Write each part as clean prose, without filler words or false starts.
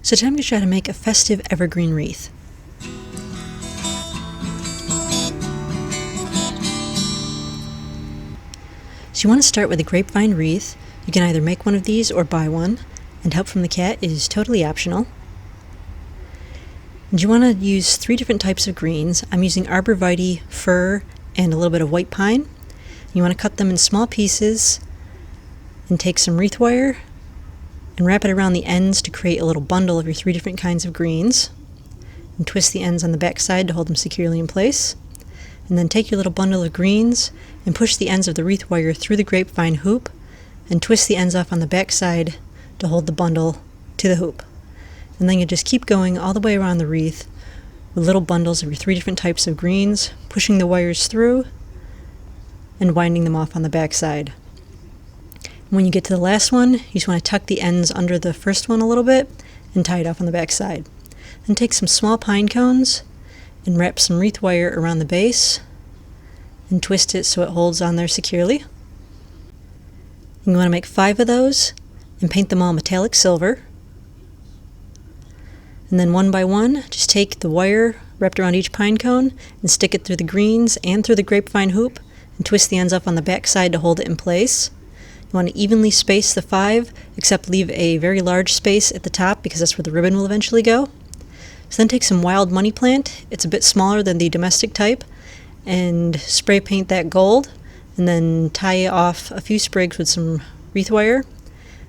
So today I'm going to try to make a festive evergreen wreath. So you want to start with a grapevine wreath. You can either make one of these or buy one, and help from the cat is totally optional. And you want to use 3 different types of greens. I'm using arborvitae, fir, and a little bit of white pine. You want to cut them in small pieces and take some wreath wire and wrap it around the ends to create a little bundle of your 3 different kinds of greens, and twist the ends on the back side to hold them securely in place. And then take your little bundle of greens and push the ends of the wreath wire through the grapevine hoop and twist the ends off on the back side to hold the bundle to the hoop. And then you just keep going all the way around the wreath with little bundles of your 3 different types of greens, pushing the wires through and winding them off on the back side. When you get to the last one, you just want to tuck the ends under the first one a little bit and tie it off on the back side. Then take some small pine cones and wrap some wreath wire around the base and twist it so it holds on there securely. You want to make 5 of those and paint them all metallic silver. And then one by one, just take the wire wrapped around each pine cone and stick it through the greens and through the grapevine hoop and twist the ends up on the back side to hold it in place. You want to evenly space the 5, except leave a very large space at the top because that's where the ribbon will eventually go. So then take some wild money plant, it's a bit smaller than the domestic type, and spray paint that gold, and then tie off a few sprigs with some wreath wire,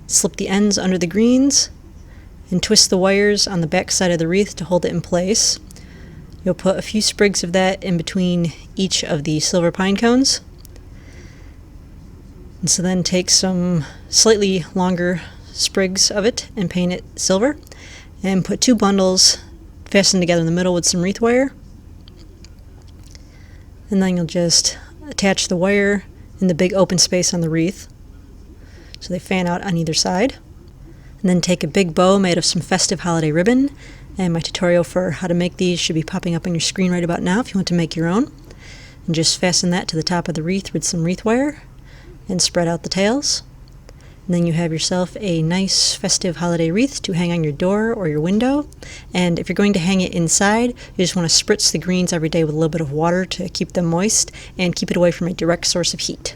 slip the ends under the greens, and twist the wires on the back side of the wreath to hold it in place. You'll put a few sprigs of that in between each of the silver pine cones. And so then take some slightly longer sprigs of it and paint it silver, and put 2 bundles fastened together in the middle with some wreath wire. And then you'll just attach the wire in the big open space on the wreath so they fan out on either side. And then take a big bow made of some festive holiday ribbon, and my tutorial for how to make these should be popping up on your screen right about now if you want to make your own. And just fasten that to the top of the wreath with some wreath wire and spread out the tails. And then you have yourself a nice festive holiday wreath to hang on your door or your window. And if you're going to hang it inside, you just want to spritz the greens every day with a little bit of water to keep them moist and keep it away from a direct source of heat.